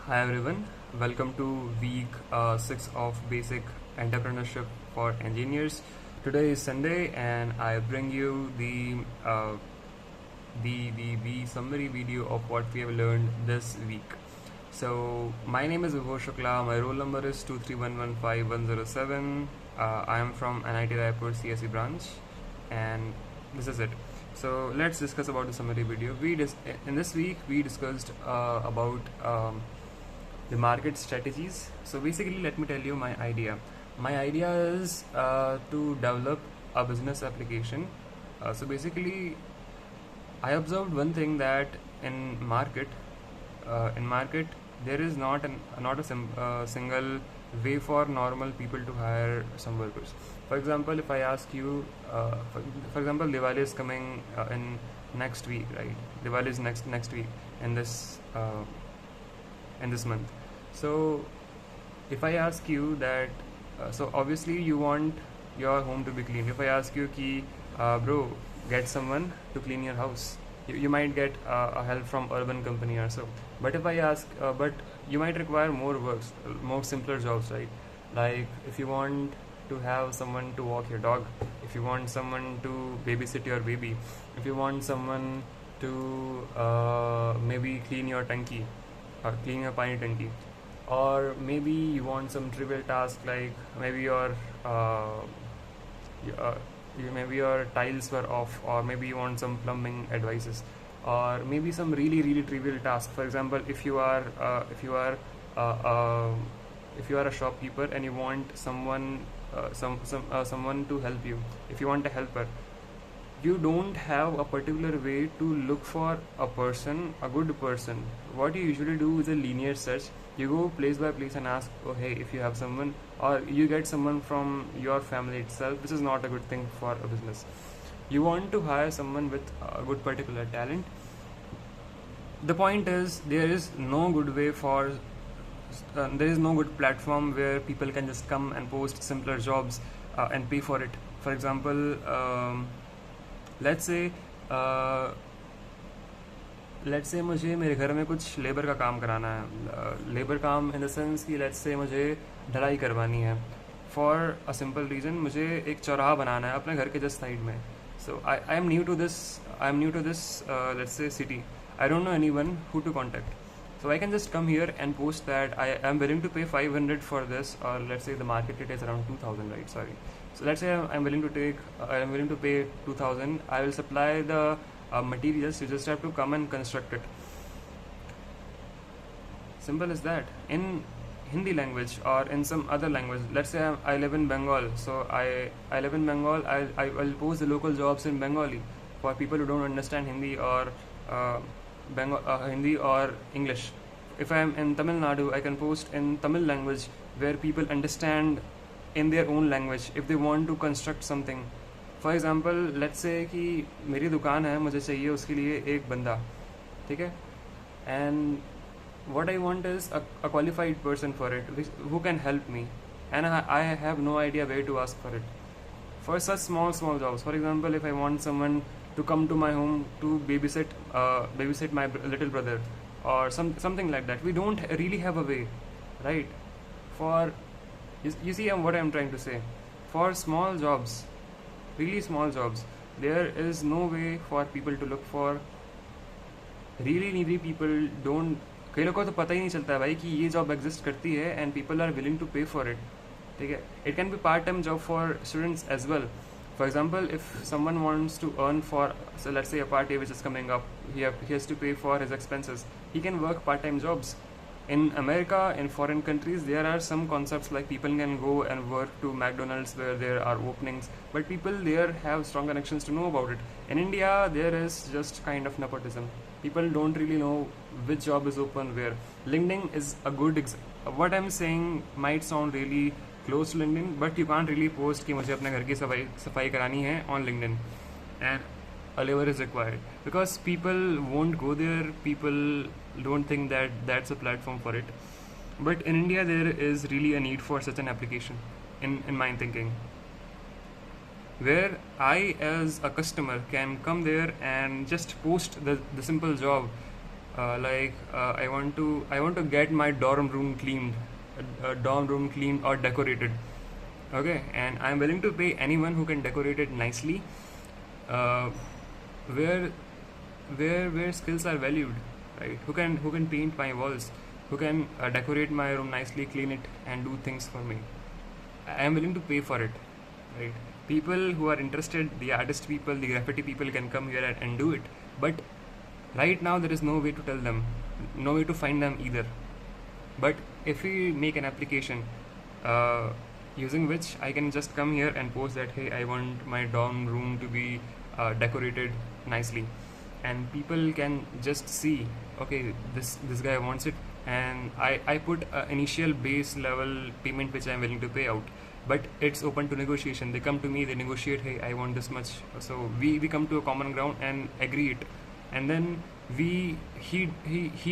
Hi everyone, welcome to week 6 of Basic Entrepreneurship for Engineers. Today is Sunday and I bring you the summary video of what we have learned this week. So my name is Vibhor Shukla, my roll number is 231151107. I am from NIT Raipur CSE branch and this is it. So let's discuss about the summary video. In this week we discussed about the market strategies. So basically, let me tell you my idea. My idea is to develop a business application. So basically, I observed one thing that in market there is not a single way for normal people to hire some workers. For example, if I ask you, for example, Diwali is coming in next week, right? Diwali is next week in this month. So if I ask you that, so obviously you want your home to be clean. If I ask you ki, bro, get someone to clean your house, you might get a help from urban company or so. But if I ask, but you might require more works, more simpler jobs, right? Like if you want to have someone to walk your dog, if you want someone to babysit your baby, if you want someone to maybe clean your tanki or clean your pani tanki, or maybe you want some trivial task like maybe maybe your tiles were off, or maybe you want some plumbing advices, or maybe some really trivial task. For example, if you are uh, uh, if you are a shopkeeper and you want someone to help you, if you want a helper, you don't have a particular way to look for a person, a good person. What you usually do is a linear search. You go place by place and ask, oh hey, if you have someone, or you get someone from your family itself. This is not a good thing for a business. You want to hire someone with a good particular talent. The point is, there is no good platform where people can just come and post simpler jobs and pay for it. For example, let's say मुझे मेरे घर में कुछ labour का काम कराना है. Labour काम इन द सेंस कि लेट्स से मुझे ढलाई करवानी है. फॉर अ सिंपल रीज़न, मुझे एक चौराहा बनाना है अपने घर के जस्ट साइड में. So I am new to this let's say city. I don't know anyone who to contact. So I can just come here and post that I am willing to pay 500 for this, or let's say the market rate is around 2000, right? Sorry. So let's say I'm willing to pay 2000. I will supply the materials. You just have to come and construct it. Simple as that. In Hindi language or in some other language, let's say I live in Bengal. So I live in Bengal. I will post the local jobs in Bengali for people who don't understand Hindi or Hindi or English. If I am in Tamil Nadu, I can post in Tamil language where people understand in their own language if they want to construct something. For example, let's say कि मेरी दुकान है, मुझे चाहिए उसके लिए एक बंदा, ठीक है? And what I want is a qualified person for it, who can help me, and I have no idea where to ask for it. For such small jobs, for example, if I want someone to come to my home to babysit my little brother, or something like that, we don't really have a way, right? For you see what I'm trying to say. For small jobs, really small jobs, there is no way for people to look for. Really needy people don't. कई लोगों को तो पता ही नहीं चलता है भाई कि ये जॉब एग्जिस्ट करती है and people are willing to pay for it. ठीक है? It can be part-time job for students as well. For example, if someone wants to earn for, so let's say a party which is coming up, he has to pay for his expenses. He can work part-time jobs. In America, in foreign countries, there are some concepts like people can go and work to McDonald's where there are openings, but people there have strong connections to know about it. In India, there is just kind of nepotism. People don't really know which job is open where. LinkedIn is a good what I'm saying might sound really close to LinkedIn, but you can't really post कि मुझे अपने घर की सफाई करानी है on LinkedIn, and a labor is required because people won't go there. People don't think that that's a platform for it. But in India, there is really a need for such an application, in my thinking, where I as a customer can come there and just post the simple job I want to get my dorm room cleaned or decorated. Okay, and I'm willing to pay anyone who can decorate it nicely, uh, where where skills are valued, right? Who can paint my walls, who can decorate my room nicely, clean it, and do things for me. I am willing to pay for it, right? People who are interested, the artist people, the graffiti people, can come here and do it. But right now there is no way to tell them, no way to find them either. But if we make an application uh, using which I can just come here and post that, hey, I want my dorm room to be decorated nicely, and people can just see, okay, this guy wants it, and I put an initial base level payment which I'm willing to pay out. But it's open to negotiation. They come to me, they negotiate, hey, I want this much. So we come to a common ground and agree it, and then he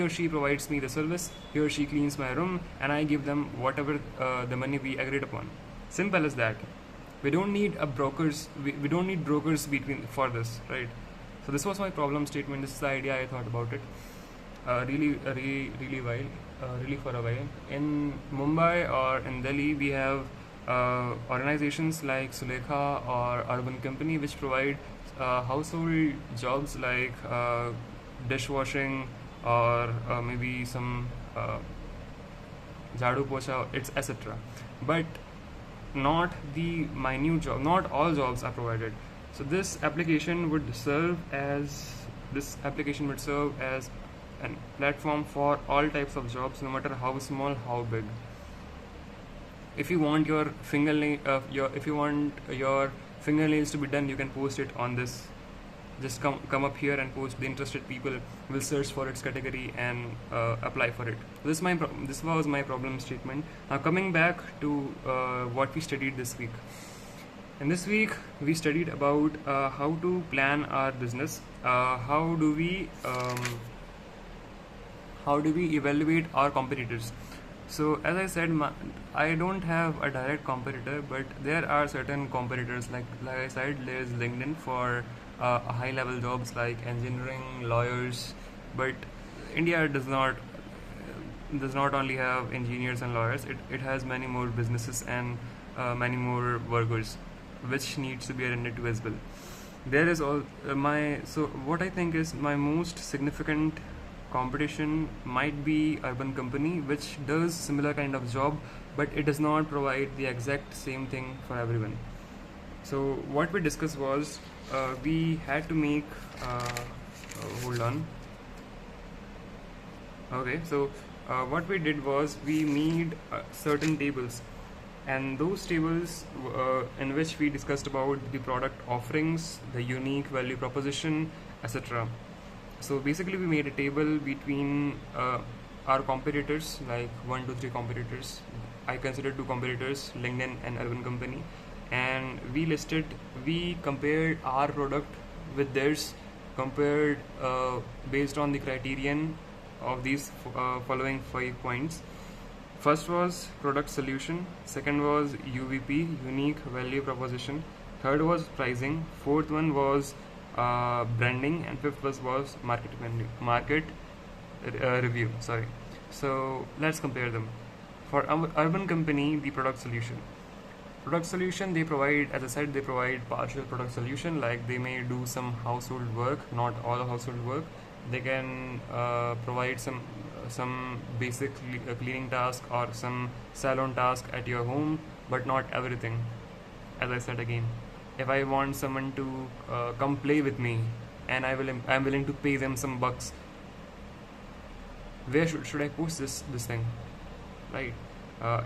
or she provides me the service, he or she cleans my room, and I give them whatever the money we agreed upon. Simple as that. We don't need brokers between for this, right? So this was my problem statement. This is the idea I thought about it really for a while. In Mumbai or in Delhi, we have organizations like Sulekha or Urban Company, which provide household jobs like dishwashing, or maybe some jadu pocha, it's etc. But not the minute job. Not all jobs are provided. So this application would serve as a platform for all types of jobs, no matter how small, how big. If you want your fingernails to be done, you can post it on this. Just come up here and post. The interested people will search for its category and apply for it. This was my problem statement. Now coming back to what we studied this week. And this week we studied about how to plan our business. How do we evaluate our competitors? So as I said, I don't have a direct competitor, but there are certain competitors. Like I said, there's LinkedIn for high level jobs like engineering, lawyers. But India does not only have engineers and lawyers. It has many more businesses and many more workers, which needs to be attended to as well. There is all so what I think is my most significant competition might be Urban Company, which does similar kind of job, but it does not provide the exact same thing for everyone. So what we discussed was we had to make hold on. Okay, so what we did was we made certain tables, and those tables in which we discussed about the product offerings, the unique value proposition, etc. So basically we made a table between our competitors, like 1 to 3 competitors. I consider 2 competitors, LinkedIn and Urban Company, and we compared our product with theirs, compared based on the criterion of these following 5 points. First was product solution, second was UVP, unique value proposition, third was pricing, fourth one was branding, and fifth was market review. Sorry. So let's compare them. For Urban Company, the product solution they provide, as I said, they provide partial product solution, like they may do some household work, not all household work. They can provide some basic cleaning task or some salon task at your home, but not everything. As I said again, if I want someone to come play with me, and I'm willing to pay them some bucks, where should I post this thing, right?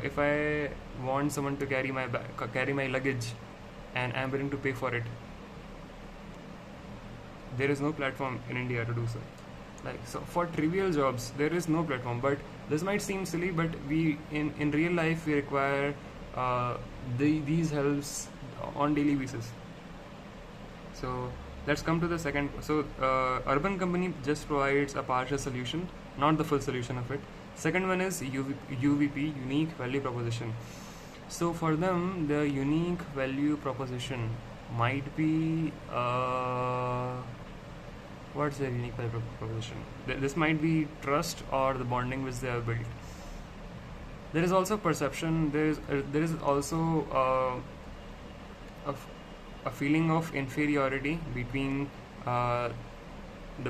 If I want someone to carry my luggage, and I'm willing to pay for it, there is no platform in India to do so. Like, so for trivial jobs there is no platform. But this might seem silly, but we in real life we require these helps on daily basis. So let's come to the second. So Urban Company just provides a partial solution, not the full solution of it. Second one is UVP, unique value proposition. So for them, the unique value proposition might be What's their unique value proposition? This might be trust or the bonding which they have built. There is also perception. There is also a feeling of inferiority between the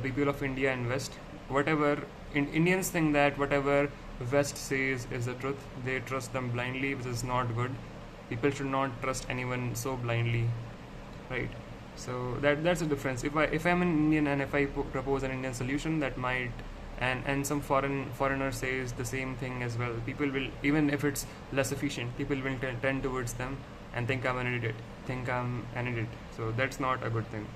people of India and West. Whatever Indians think that whatever West says is the truth. They trust them blindly, which is not good. People should not trust anyone so blindly, right? So that's the difference. If I'm an Indian and if I propose an Indian solution, that might and some foreigner says the same thing as well, people will, even if it's less efficient, people will tend towards them and think I'm an idiot. So that's not a good thing.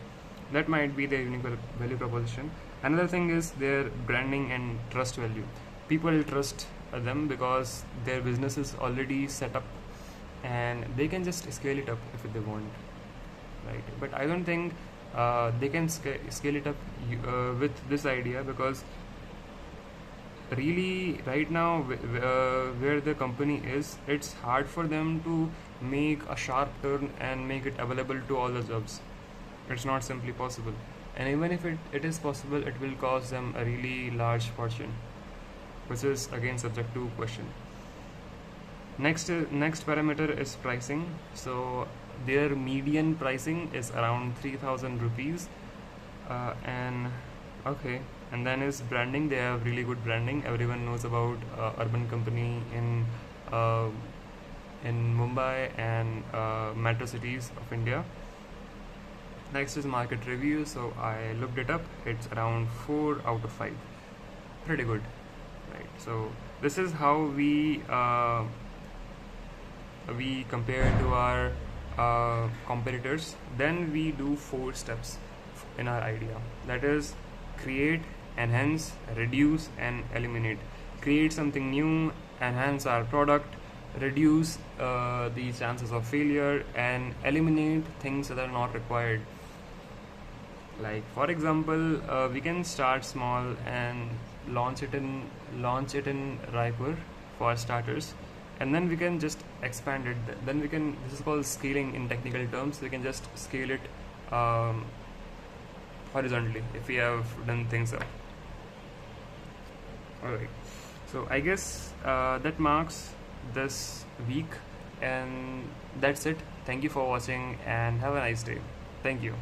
That might be their unique value proposition. Another thing is their branding and trust value. People trust them because their business is already set up and they can just scale it up if they want, right? But I don't think they can scale it up with this idea, because really right now where the company is, it's hard for them to make a sharp turn and make it available to all the jobs. It's not simply possible, and even if it is possible, it will cost them a really large fortune, which is again subject to question. Next parameter is pricing. So their median pricing is around 3,000 rupees, and okay. And then is branding. They have really good branding. Everyone knows about Urban Company in Mumbai and metro cities of India. Next is market review. So I looked it up. It's around 4 out of 5. Pretty good, right? So this is how we compare to our competitors. Then we do 4 steps in our idea. That is create, enhance, reduce, and eliminate. Create something new, enhance our product, reduce the chances of failure, and eliminate things that are not required. Like for example, we can start small and launch it in Raipur for starters, and then we can just expand it. Then we can, this is called scaling in technical terms. We can just scale it horizontally if we have done things up. Alright, so I guess that marks this week, and that's it. Thank you for watching and have a nice day. Thank you.